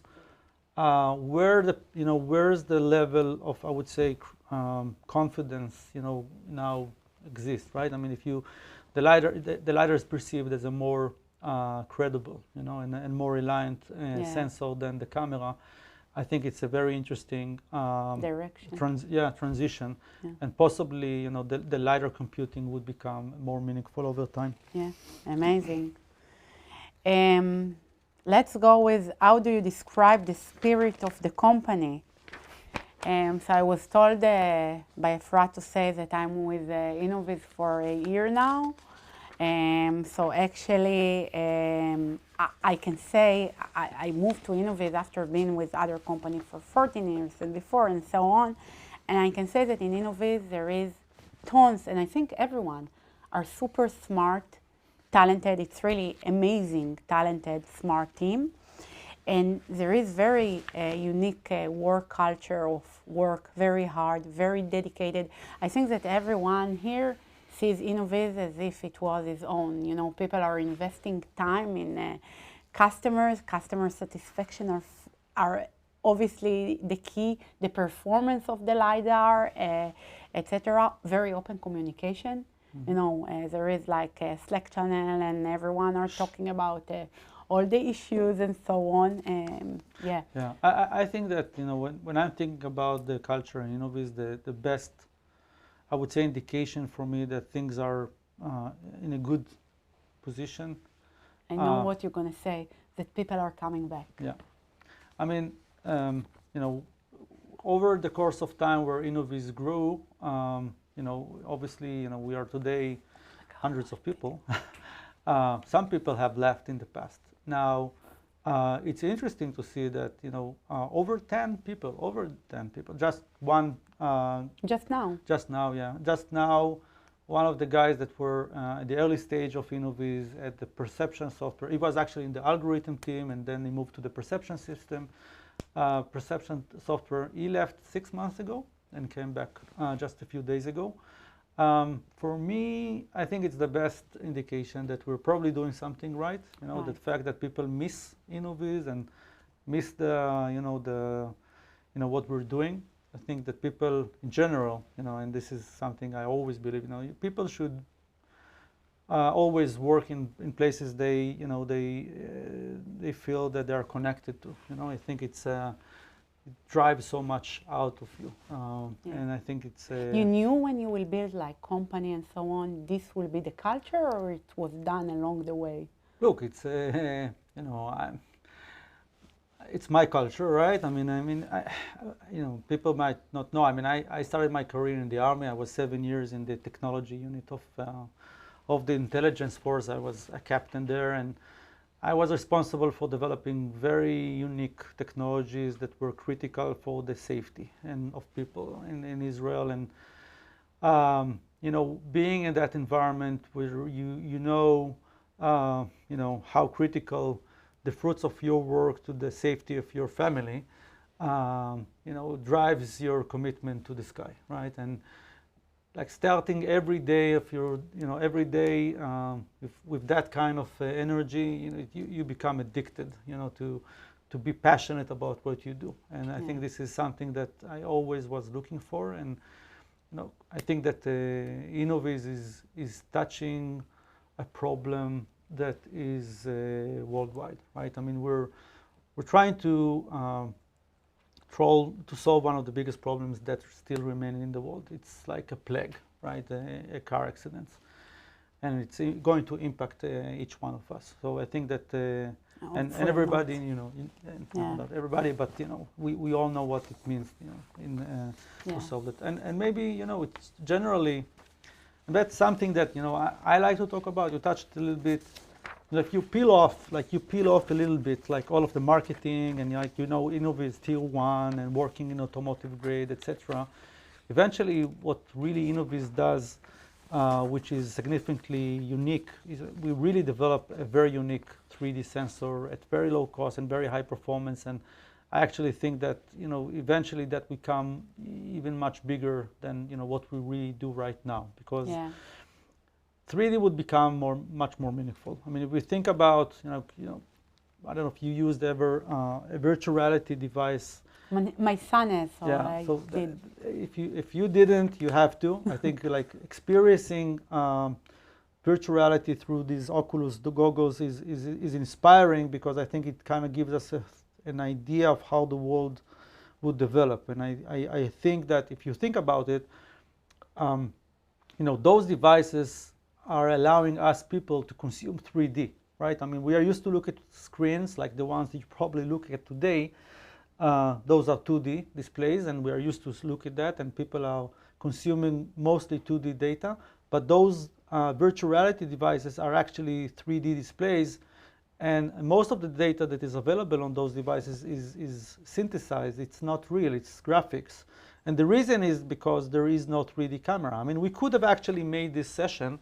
where's the level of, I would say, confidence now exists, right? I mean, if the LiDAR is perceived as a more credible, and more reliant sensor than the camera. I think it's a very interesting Direction. transition, Yeah. and possibly the Lidar computing would become more meaningful over time. Yeah, amazing. Let's go with how do you describe the spirit of the company? So I was told by Efrat to say that I'm with Innoviz for a year now. So actually, I can say I moved to Innoviz after being with other companies for 14 years and before and so on. And I can say that in Innoviz there is tons, and I think everyone are super smart, talented. It's really amazing, talented, smart team. And there is very unique work culture of work, very hard, very dedicated. I think that everyone here sees Innoviz as if it was his own. You know, people are investing time in customers. Customer satisfaction are obviously the key. The performance of the Lidar, etc. Very open communication. You know, there is like a Slack channel, and everyone are talking about all the issues and so on. Yeah. Yeah, I think that when I'm thinking about the culture in Innoviz, the best, I would say, indication for me that things are in a good position. I know what you're going to say, that people are coming back. Yeah. I mean, over the course of time where Innoviz grew, obviously, we are today hundreds of people. Some people have left in the past. Now, it's interesting to see that, over 10 people, just one. Just now? Just now, yeah. Just now, one of the guys that were at the early stage of Innoviz at the perception software, he was actually in the algorithm team, and then he moved to the perception system, perception software. He left 6 months ago and came back just a few days ago. For me, I think it's the best indication that we're probably doing something right. Right. The fact that people miss Innoviz and miss what we're doing. I think that people in general, and this is something I always believe, people should always work in places they feel that they are connected to. I think it drives so much out of you, and I think it's. You knew when you will build like company and so on, this will be the culture, or it was done along the way? Look, it's it's my culture, right? People might not know. I started my career in the army. I was 7 years in the technology unit of the intelligence force. I was a captain there, and I was responsible for developing very unique technologies that were critical for the safety of people in Israel. And being in that environment where how critical the fruits of your work to the safety of your family, drives your commitment to the sky, right? And like starting every day of your, with that kind of energy, you become addicted, to be passionate about what you do. And I think this is something that I always was looking for. And I think that Innoviz is touching a problem that is worldwide, right? We're trying to solve one of the biggest problems that still remain in the world. It's like a plague, right? A car accident, and it's going to impact each one of us. So I think that and everybody, not everybody, but we all know what it means, to solve it. And maybe it's generally. And that's something that I like to talk about. You touched a little bit. If you peel off a little bit, like all of the marketing and Innoviz tier 1 and working in automotive grade, etc. Eventually, what really Innoviz does, which is significantly unique, is we really develop a very unique 3D sensor at very low cost and very high performance. And I actually think that eventually that become even much bigger than what we really do right now, because 3D would become much more meaningful. If we think about I don't know if you used ever a virtual reality device. My son is. So yeah. So did. If you didn't, you have to. I think like experiencing virtual reality through these Oculus goggles is inspiring, because I think it kind of gives us an idea of how the world would develop. And I think that if you think about it, those devices are allowing us people to consume 3D, right? I mean, we are used to look at screens like the ones that you probably look at today. Those are 2D displays, and we are used to look at that, and people are consuming mostly 2D data. But those virtual reality devices are actually 3D displays, and most of the data that is available on those devices is synthesized. It's not real, it's graphics. And the reason is because there is no 3D camera. I mean, we could have actually made this session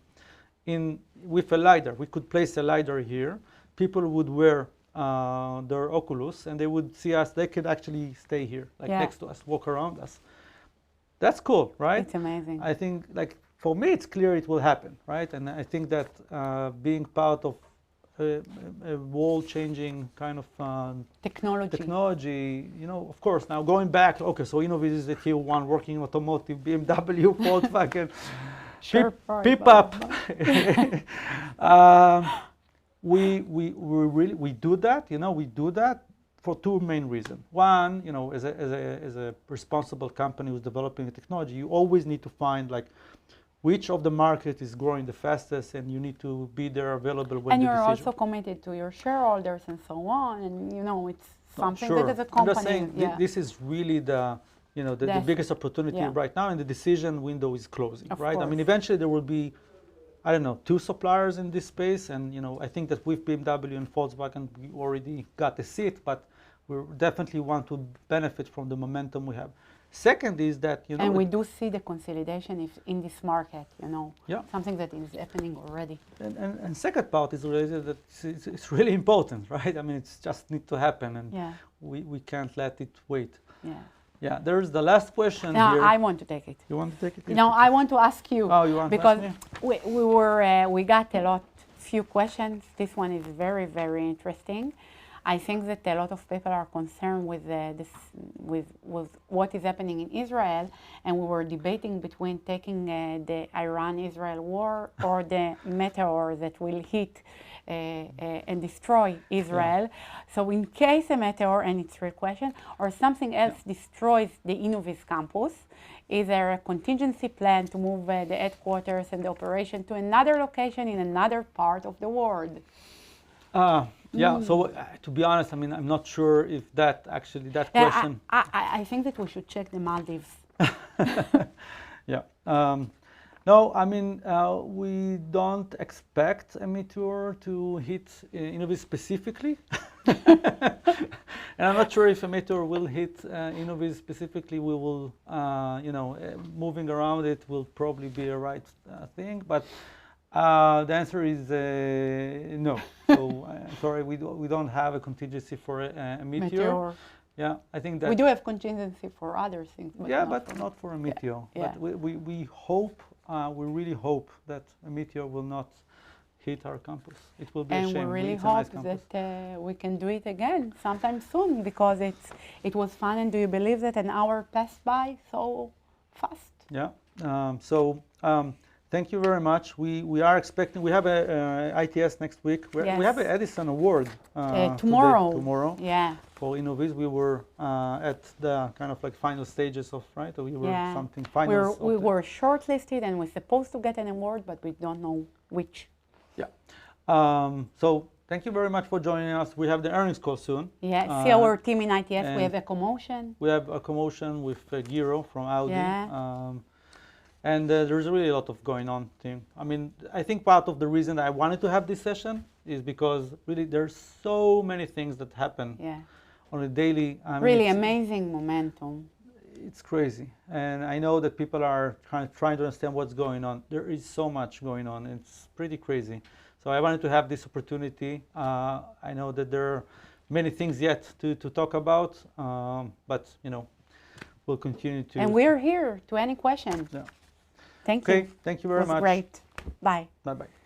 with a Lidar. We could place a Lidar here. People would wear their Oculus, and they would see us. They could actually stay here, like next to us, walk around us. That's cool, right? It's amazing. I think, like, for me, it's clear it will happen, right? And I think that being part of a world-changing kind of technology, of course, now going back, okay, so Innoviz is the tier one working in automotive, BMW, Volkswagen, Pip-up. We do that, we do that for two main reasons. One, as a responsible company who's developing a technology, you always need to find which of the market is growing the fastest, and you need to be there available when and the you're decision. also committed to your shareholders and so on, and it's something Sure. that as a company. I'm just saying this is really the biggest opportunity right now, and the decision window is closing, right? Course. I mean, eventually there will be, I don't know, 2 suppliers in this space, and I think that with BMW and Volkswagen we already got a seat, but we definitely want to benefit from the momentum we have. Second is that and we do see the consolidation in this market, Yeah. something that is happening already. And second part is related that it's really important, right? I mean, it's just need to happen, and we can't let it wait. Yeah, there's the last question here. I want to take it. You want to take it? No, I want to ask you. Oh, you want because to ask me? We got few questions. This one is very, very interesting. I think that a lot of people are concerned with what is happening in Israel, and we were debating between taking the Iran-Israel war or the meteor that will hit and destroy Israel. So in case a meteor, and it's a real question, or something else destroys the Innoviz campus, is there a contingency plan to move the headquarters and the operation to another location in another part of the world? Yeah, so to be honest, I mean, I'm not sure if that question. I think that we should check the Maldives. Yeah. No, I mean, we don't expect a meteor to hit Innoviz specifically. And I'm not sure if a meteor will hit Innoviz specifically. We will, moving around it will probably be a right thing. But the answer is no. So sorry, we don't have a contingency for a meteor. Yeah, I think that we do have contingency for other things. But not for a meteor. Yeah. But we hope, we really hope that a meteor will not hit our campus. It will be a shame. And we really It's a hope nice that we can do it again sometime soon, because it was fun. And do you believe that an hour passed by so fast? Yeah. Thank you very much. We are expecting. We have a ITS next week. We have an Edison Award tomorrow. Tomorrow. Yeah. For Innoviz, we were at the kind of final stages of We were something finals. We were shortlisted, and we're supposed to get an award, but we don't know which. Yeah. So thank you very much for joining us. We have the earnings call soon. Yeah. See our team in ITS. We have a commotion. We have a commotion with Giro from Audi. Yeah. And there's really a lot of going on, Tim. I mean, I think part of the reason that I wanted to have this session is because really there's so many things that happen on a daily. Really amazing momentum. It's crazy. And I know that people are trying to understand what's going on. There is so much going on. It's pretty crazy. So I wanted to have this opportunity. I know that there are many things yet to talk about, but we'll continue to. And we're here to any questions. Yeah. Thank you. Okay, thank you very much. It was great. Bye. Bye-bye.